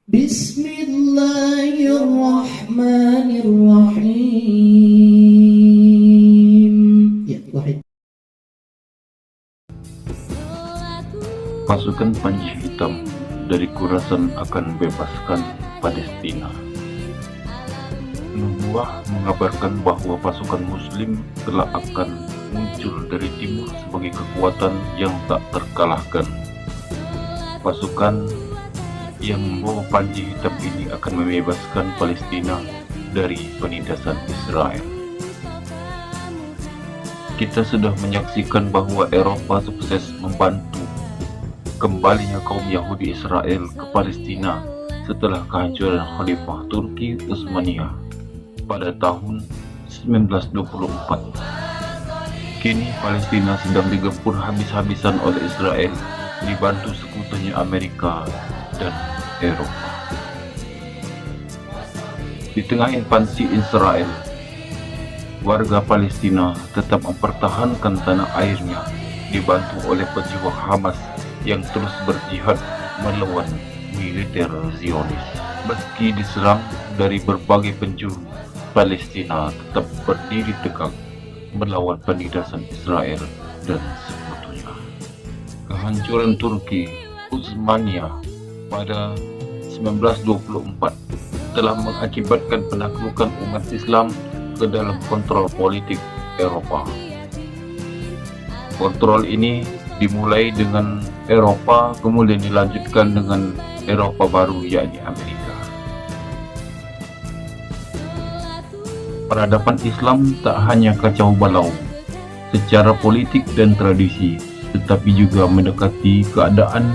Bismillahirrahmanirrahim. Ya, wahid. Pasukan Panji Hitam dari Khurasan akan bebaskan Palestina. Nubuah mengabarkan bahwa pasukan Muslim telah akan muncul dari timur sebagai kekuatan yang tak terkalahkan. Pasukan yang membawa Panji Hitam ini akan membebaskan Palestina dari penindasan Israel. Kita sudah menyaksikan bahwa Eropa sukses membantu kembalinya kaum Yahudi Israel ke Palestina setelah kehancuran Khalifah Turki Utsmaniyah pada tahun 1924. Kini Palestina sedang digempur habis-habisan oleh Israel, dibantu sekutunya Amerika dan Eropa. Di tengah invasi Israel, warga Palestina tetap mempertahankan tanah airnya, dibantu oleh pejuang Hamas yang terus berjihad melawan militer Zionis. Meski diserang dari berbagai penjuru, Palestina tetap berdiri tegak melawan penindasan Israel dan sekutunya. Kehancuran Turki Utsmaniyah pada 1924 telah mengakibatkan penaklukan umat Islam ke dalam kontrol politik Eropa. Kontrol ini dimulai dengan Eropa, kemudian dilanjutkan dengan Eropa baru, yakni Amerika. Peradaban Islam tak hanya kacau balau secara politik dan tradisi, tetapi juga mendekati keadaan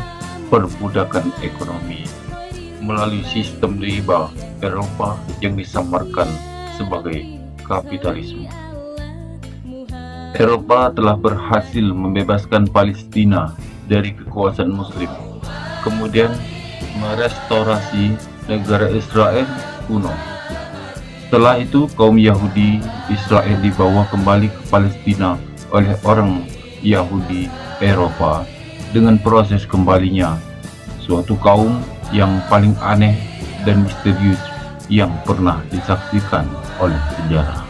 perbudakan ekonomi melalui sistem riba Eropa yang disamarkan sebagai kapitalisme. Eropa telah berhasil membebaskan Palestina dari kekuasaan Muslim, kemudian merestorasi negara Israel kuno. Setelah itu, kaum Yahudi Israel dibawa kembali ke Palestina oleh orang Yahudi Eropa dengan proses kembalinya suatu kaum yang paling aneh dan misterius yang pernah disaksikan oleh sejarah.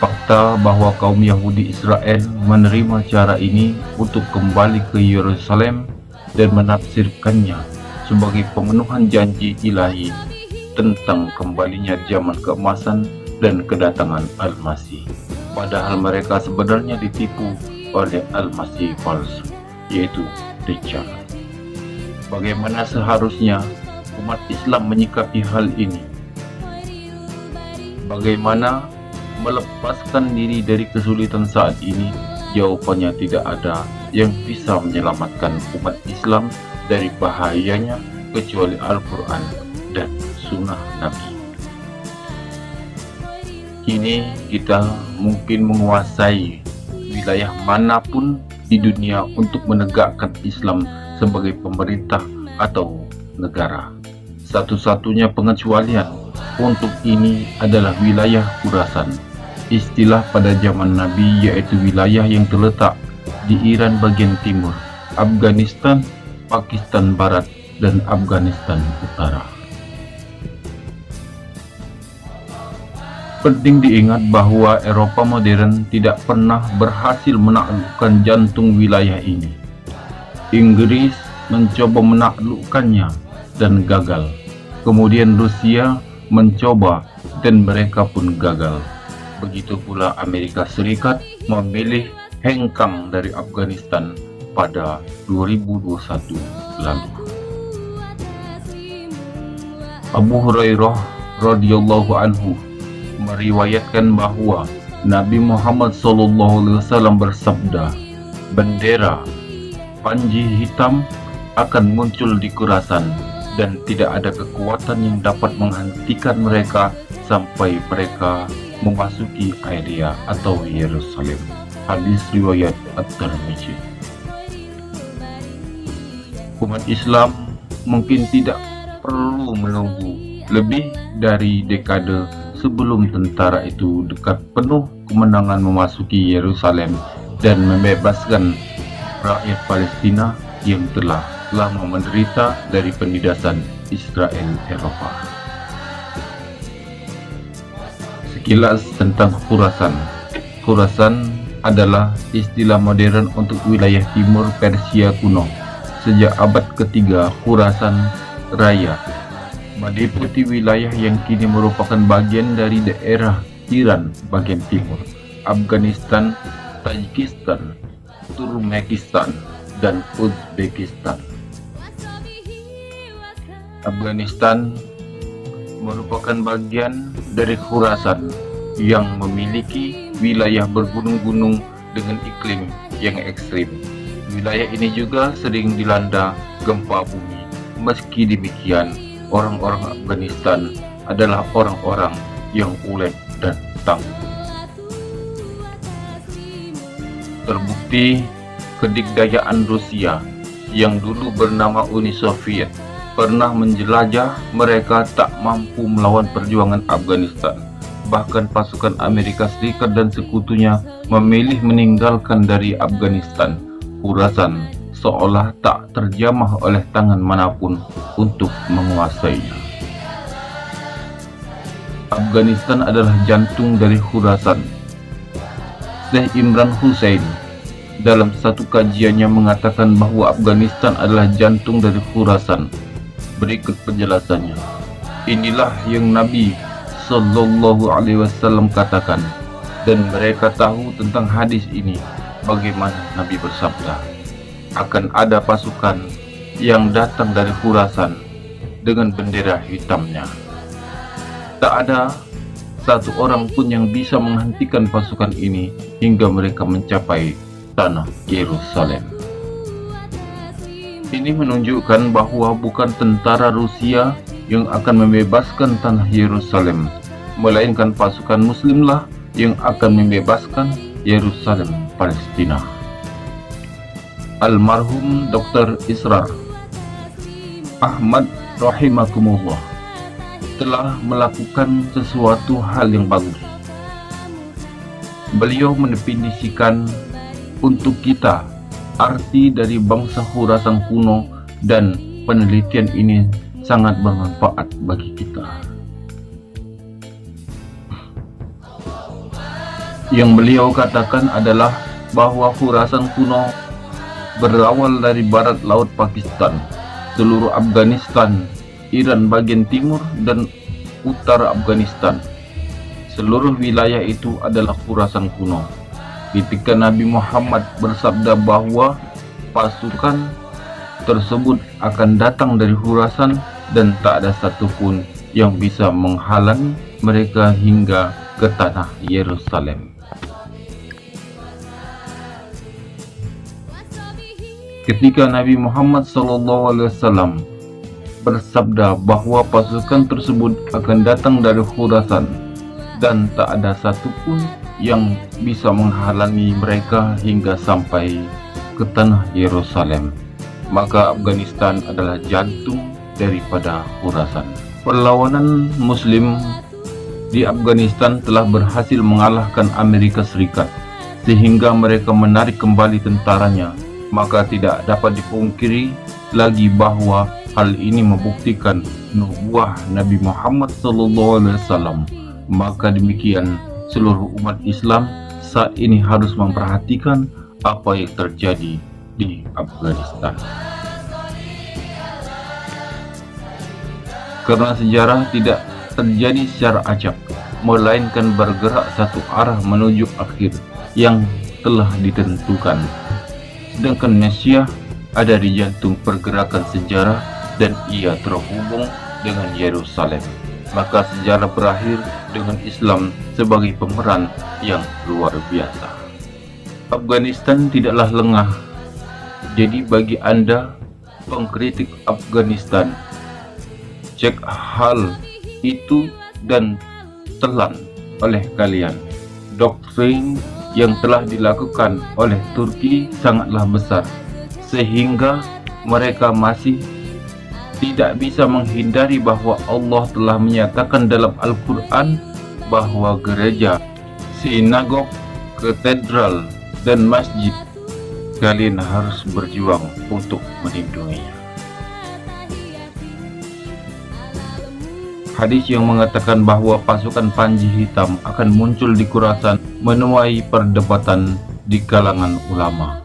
Fakta bahwa kaum Yahudi Israel menerima cara ini untuk kembali ke Yerusalem dan menafsirkannya sebagai pemenuhan janji ilahi tentang kembalinya zaman keemasan dan kedatangan Al-Masih. Padahal mereka sebenarnya ditipu oleh Al-Masih palsu, yaitu Dajjal. Bagaimana seharusnya umat Islam menyikapi hal ini? Bagaimana melepaskan diri dari kesulitan saat ini? Jawabannya tidak ada yang bisa menyelamatkan umat Islam dari bahayanya kecuali Al-Quran dan Sunnah Nabi. Kini kita mungkin menguasai wilayah manapun di dunia untuk menegakkan Islam sebagai pemerintah atau negara. Satu-satunya pengecualian untuk ini adalah wilayah Khurasan, istilah pada zaman Nabi, yaitu wilayah yang terletak di Iran bagian timur, Afghanistan, Pakistan Barat, dan Afghanistan Utara. Penting diingat bahwa Eropa modern tidak pernah berhasil menaklukkan jantung wilayah ini. Inggris mencoba menaklukkannya dan gagal. Kemudian Rusia mencoba dan mereka pun gagal. Begitu pula Amerika Serikat memilih hengkang dari Afghanistan pada 2021 lalu. Abu Hurairah radhiyallahu anhu meriwayatkan bahwa Nabi Muhammad SAW bersabda, bendera Panji Hitam akan muncul di Khurasan dan tidak ada kekuatan yang dapat menghentikan mereka sampai mereka memasuki area atau Yerusalem. Hadis riwayat At-Tirmidzi. Umat Islam mungkin tidak perlu menunggu lebih dari dekade sebelum tentara itu dekat penuh kemenangan memasuki Yerusalem dan membebaskan rakyat Palestina yang telah lama menderita dari penindasan Israel Eropa. Sekilas tentang Khurasan. Khurasan adalah istilah modern untuk wilayah timur Persia kuno. Sejak abad ketiga, Khurasan Raya meliputi wilayah yang kini merupakan bagian dari daerah Iran bagian timur, Afghanistan, Tajikistan, Turkmenistan, dan Uzbekistan. Afghanistan merupakan bagian dari Khurasan yang memiliki wilayah bergunung-gunung dengan iklim yang ekstrim. Wilayah ini juga sering dilanda gempa bumi. Meski demikian, orang-orang Afghanistan adalah orang-orang yang ulet dan tangguh. Terbukti kedikdayaan Rusia yang dulu bernama Uni Soviet pernah menjelajah, mereka tak mampu melawan perjuangan Afghanistan. Bahkan pasukan Amerika Serikat dan sekutunya memilih meninggalkan dari Afghanistan. Khurasan seolah tak terjamah oleh tangan manapun untuk menguasainya. Afghanistan adalah jantung dari Khurasan. Syekh Imran Hussein dalam satu kajiannya mengatakan bahwa Afghanistan adalah jantung dari Khurasan. Berikut penjelasannya. Inilah yang Nabi Sallallahu Alaihi Wasallam katakan, dan mereka tahu tentang hadis ini. Bagaimana Nabi bersabda, akan ada pasukan yang datang dari Khurasan dengan bendera hitamnya. Tak ada satu orang pun yang bisa menghentikan pasukan ini hingga mereka mencapai tanah Yerusalem. Ini menunjukkan bahwa bukan tentara Rusia yang akan membebaskan tanah Yerusalem, melainkan pasukan Muslimlah yang akan membebaskan Yerusalem Palestina. Almarhum Dr. Israr Ahmad rahimakumullah telah melakukan sesuatu hal yang bagus. Beliau mendefinisikan untuk kita arti dari bangsa Khurasan kuno, dan penelitian ini sangat bermanfaat bagi kita. Yang beliau katakan adalah bahwa Khurasan kuno berawal dari barat laut Pakistan, seluruh Afghanistan, Iran bagian timur, dan utara Afghanistan. Seluruh wilayah itu adalah Khurasan kuno. Ketika Nabi Muhammad bersabda bahwa pasukan tersebut akan datang dari Khurasan dan tak ada satupun yang bisa menghalangi mereka hingga ke tanah Yerusalem. Ketika Nabi Muhammad SAW bersabda bahwa pasukan tersebut akan datang dari Khurasan dan tak ada satupun yang bisa menghalangi mereka hingga sampai ke tanah Yerusalem, maka Afghanistan adalah jantung daripada Khurasan. Perlawanan Muslim di Afghanistan telah berhasil mengalahkan Amerika Serikat sehingga mereka menarik kembali tentaranya. Maka tidak dapat dipungkiri lagi bahwa hal ini membuktikan nubuah Nabi Muhammad SAW. Maka demikian, seluruh umat Islam saat ini harus memperhatikan apa yang terjadi di Afghanistan. Karena sejarah tidak terjadi secara acak, melainkan bergerak satu arah menuju akhir yang telah ditentukan. Sedangkan Mesias ada di jantung pergerakan sejarah dan ia terhubung dengan Yerusalem. Maka sejarah berakhir dengan Islam sebagai pemeran yang luar biasa. Afghanistan tidaklah lengah. Jadi bagi Anda pengkritik Afghanistan, cek hal itu dan telan oleh kalian. Doktrin yang telah dilakukan oleh Turki sangatlah besar, sehingga mereka masih tidak bisa menghindari bahwa Allah telah menyatakan dalam Al-Quran bahwa gereja, sinagog, katedral, dan masjid kalian harus berjuang untuk melindunginya. Hadis yang mengatakan bahwa pasukan Panji Hitam akan muncul di Khurasan menuai perdebatan di kalangan ulama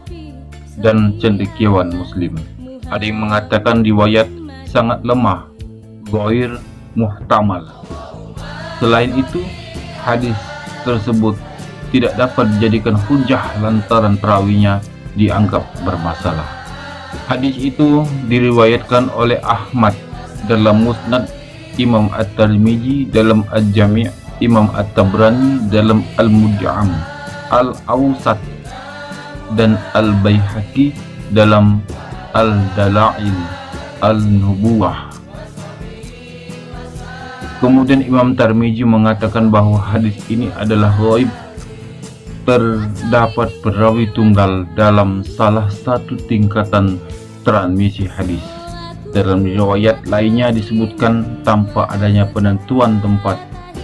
dan cendekiawan muslim. Ada yang mengatakan riwayat sangat lemah, ghair muhtamal. Selain itu, hadis tersebut tidak dapat dijadikan hujah lantaran perawinya dianggap bermasalah. Hadis itu diriwayatkan oleh Ahmad dalam Musnad, Imam At-Tirmidzi dalam Al-Jami', Imam At-Tabrani dalam Al-Mujam' Al-Awsat, dan Al-Baihaqi dalam Al-Dalail Al-Nubuwah. Kemudian Imam Tirmidzi mengatakan bahwa hadis ini adalah ghaib. Terdapat perawi tunggal dalam salah satu tingkatan transmisi hadis. Dalam riwayat lainnya disebutkan tanpa adanya penentuan tempat,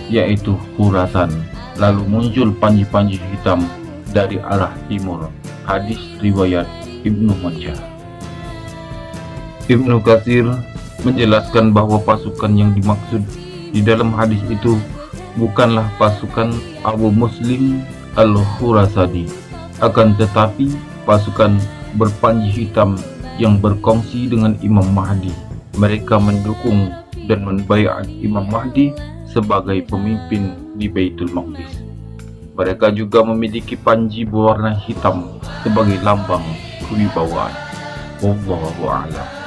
yaitu Khurasan. Lalu muncul panji-panji hitam dari arah timur. Hadis riwayat Ibnu Majah. Ibnu Katsir menjelaskan bahwa pasukan yang dimaksud di dalam hadis itu bukanlah pasukan Abu Muslim Al-Khurasani, akan tetapi pasukan berpanji hitam yang berkongsi dengan Imam Mahdi. Mereka mendukung dan membaiat Imam Mahdi sebagai pemimpin di Baitul Maqdis. Mereka juga memiliki panji berwarna hitam sebagai lambang kewibawaan. Wallahu a'lam.